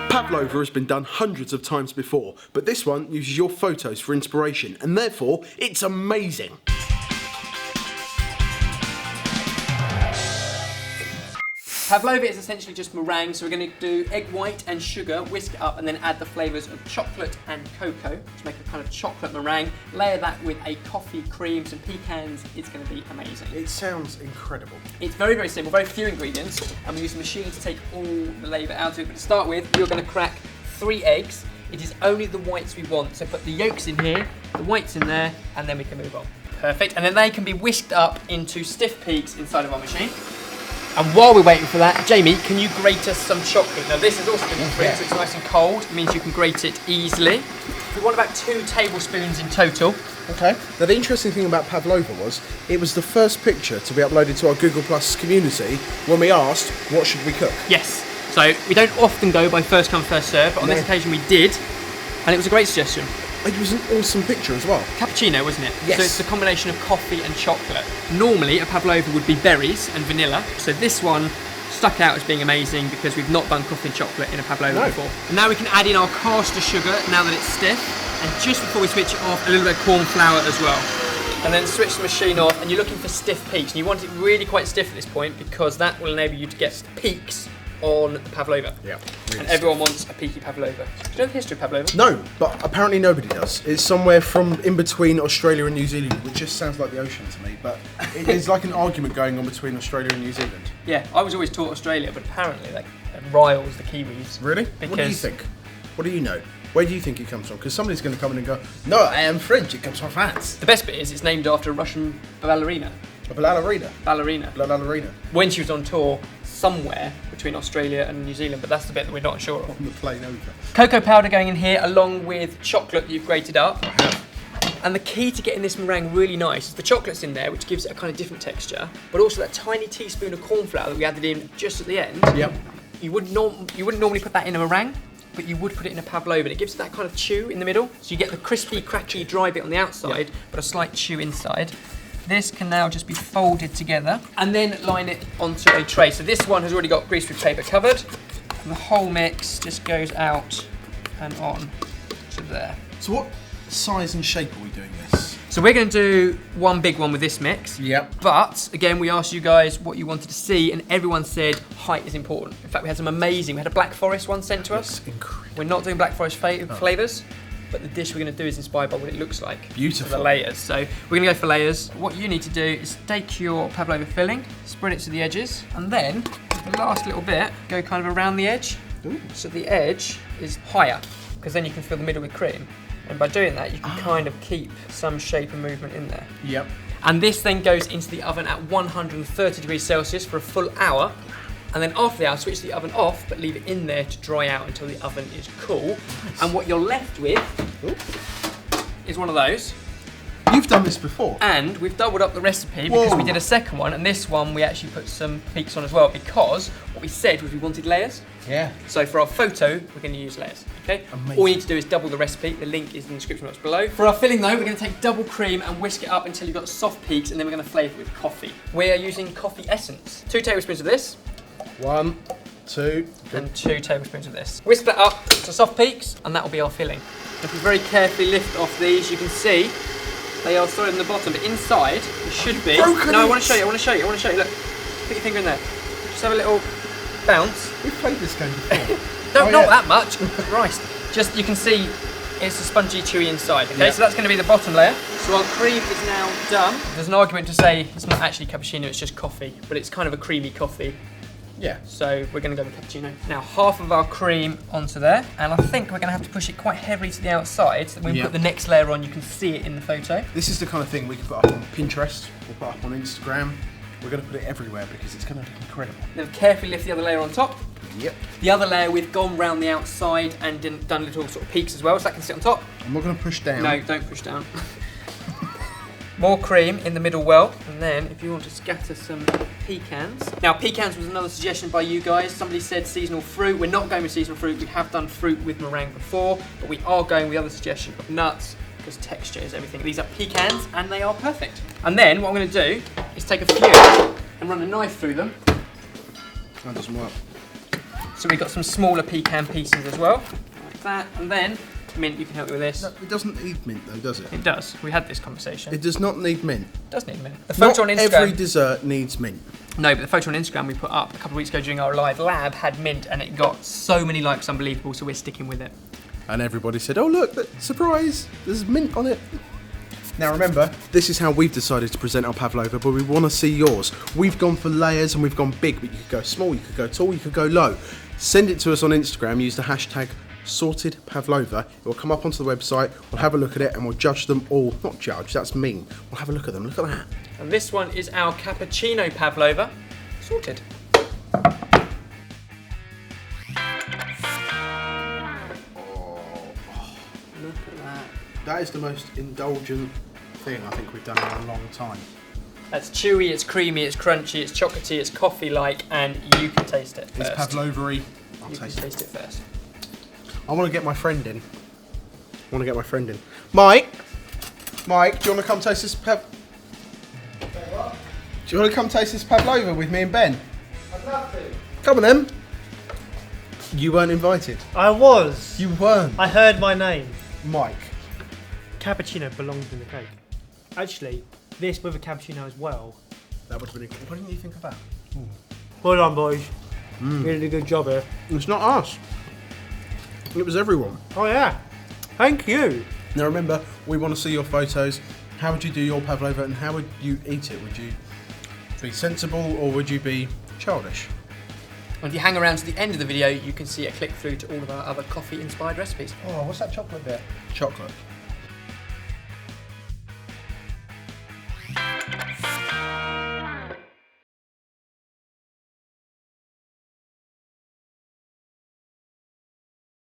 Pavlova has been done hundreds of times before, but this one uses your photos for inspiration, and therefore, it's amazing. Pavlova is essentially just meringue, so we're going to do egg white and sugar, whisk it up, and then add the flavours of chocolate and cocoa to make a kind of chocolate meringue. Layer that with a coffee cream, some pecans. It's going to be amazing. It sounds incredible. It's very, very simple, very few ingredients, and we use a machine to take all the labour out of it. But to start with, we're going to crack 3 eggs. It is only the whites we want, so put the yolks in here, the whites in there, and then we can move on. Perfect, and then they can be whisked up into stiff peaks inside of our machine. And while we're waiting for that, Jamie, can you grate us some chocolate? Now this has also been in the fridge, so it's nice and cold. It means you can grate it easily. We want about 2 tablespoons in total. Okay. Now the interesting thing about Pavlova was, it was the first picture to be uploaded to our Google Plus community when we asked, what should we cook? Yes. So we don't often go by first come, first serve, but on this occasion we did, and it was a great suggestion. It was an awesome picture as well. Cappuccino, wasn't it? Yes. So it's a combination of coffee and chocolate. Normally, a Pavlova would be berries and vanilla. So this one stuck out as being amazing because we've not done coffee and chocolate in a Pavlova before. And now we can add in our caster sugar now that it's stiff. And just before we switch it off, a little bit of corn flour as well. And then switch the machine off, and you're looking for stiff peaks. And you want it really quite stiff at this point because that will enable you to get peaks on the Pavlova. Yeah. Really and everyone wants a peaky Pavlova. Do you know the history of Pavlova? No, but apparently nobody does. It's somewhere from in between Australia and New Zealand, which just sounds like the ocean to me, but there's like an argument going on between Australia and New Zealand. Yeah, I was always taught Australia, but apparently that riles the Kiwis. Really? What do you think? What do you know? Where do you think it comes from? Because somebody's going to come in and go, no, I am French, it comes from France. The best bit is it's named after a Russian ballerina. A ballerina? Ballerina. Ballerina. When she was on tour somewhere between Australia and New Zealand, but that's the bit that we're not sure of. On the plane over. Cocoa powder going in here along with chocolate that you've grated up. And the key to getting this meringue really nice is the chocolate's in there, which gives it a kind of different texture, but also that tiny teaspoon of corn flour that we added in just at the end. Yep. You wouldn't normally put that in a meringue, but you would put it in a Pavlova, and it gives it that kind of chew in the middle. So you get the crispy, cracky, dry bit on the outside, but a slight chew inside. This can now just be folded together and then line it onto a tray. So this one has already got greaseproof paper covered, and the whole mix just goes out and on to there. So what size and shape are we doing this? So we're going to do one big one with this mix. Yep. But again, we asked you guys what you wanted to see, and everyone said height is important. In fact, we had some amazing. We had a Black Forest one sent to us. That's incredible. We're not doing Black Forest flavours, but the dish we're going to do is inspired by what it looks like. Beautiful. For the layers. So we're going to go for layers. What you need to do is take your Pavlova filling, spread it to the edges, and then the last little bit, go kind of around the edge. Ooh. So the edge is higher, because then you can fill the middle with cream. And by doing that, you can kind of keep some shape and movement in there. Yep. And this then goes into the oven at 130 degrees Celsius for a full hour. And then after the hour, switch the oven off, but leave it in there to dry out until the oven is cool. Nice. And what you're left with is one of those. You've done this before. And we've doubled up the recipe because we did a second one, and this one we actually put some peaks on as well, because what we said was we wanted layers. Yeah. So for our photo, we're going to use layers, okay? Amazing. All you need to do is double the recipe. The link is in the description box below. For our filling though, we're going to take double cream and whisk it up until you've got soft peaks, and then we're going to flavour it with coffee. We're using coffee essence. 2 tablespoons of this. 1, 2, and 2 tablespoons of this. Whisk that up to soft peaks, and that will be our filling. If you very carefully lift off these, you can see they are solid in the bottom, but inside it should be. Broken. No, I want to show you. Look, put your finger in there. Just have a little bounce. We've played this game before. Not that much. Christ. Just you can see it's a spongy, chewy inside. Okay, so that's going to be the bottom layer. So our cream is now done. There's an argument to say it's not actually cappuccino; it's just coffee, but it's kind of a creamy coffee. Yeah. So we're going to go with cappuccino. Now half of our cream onto there, and I think we're going to have to push it quite heavily to the outside, so that when we put the next layer on, you can see it in the photo. This is the kind of thing we can put up on Pinterest, we'll put up on Instagram. We're going to put it everywhere because it's going to look incredible. Then carefully lift the other layer on top. Yep. The other layer we've gone round the outside and done little sort of peaks as well, so that can sit on top. I'm not going to push down. No, don't push down. More cream in the middle well, and then if you want to scatter some pecans. Now pecans was another suggestion by you guys. Somebody said seasonal fruit. We're not going with seasonal fruit. We have done fruit with meringue before, but we are going with the other suggestion of nuts, because texture is everything. These are pecans and they are perfect. And then what I'm going to do is take a few and run a knife through them. That doesn't work. So we've got some smaller pecan pieces as well, like that. And then, mint, you can help me with this. No, it doesn't need mint though, does it? It does. We had this conversation. It does not need mint. It does need mint. The photo on Instagram. Every dessert needs mint. No, but the photo on Instagram we put up a couple of weeks ago during our live lab had mint, and it got so many likes, unbelievable. So we're sticking with it. And everybody said, "Oh look, surprise! There's mint on it." Now remember, this is how we've decided to present our pavlova, but we want to see yours. We've gone for layers and we've gone big, but you could go small, you could go tall, you could go low. Send it to us on Instagram, use the hashtag #sortedpavlova. It will come up onto the website, we'll have a look at it and we'll judge them all. Not judge, that's mean. We'll have a look at them, look at that. And this one is our Cappuccino Pavlova, sorted. Look at that. That is the most indulgent thing I think we've done in a long time. That's chewy, it's creamy, it's crunchy, it's chocolatey, it's coffee-like, and you can taste it first. It's pavlova-y. I'll You can taste it. taste it first. I want to get my friend in. Mike, do you want to come taste this Do you want to come taste this pavlova with me and Ben? I'd love to. Come on then. You weren't invited. I was. You weren't. I heard my name. Mike. Cappuccino belongs in the cake. Actually, this with a cappuccino as well. That would have been. What didn't you think of that? Well done, boys. You did a good job here. It's not us. It was everyone. Oh yeah. Thank you. Now remember, we want to see your photos. How would you do your pavlova and how would you eat it? Would you be sensible or would you be childish? And if you hang around to the end of the video, you can see a click through to all of our other coffee-inspired recipes. Oh, what's that chocolate bit? Chocolate.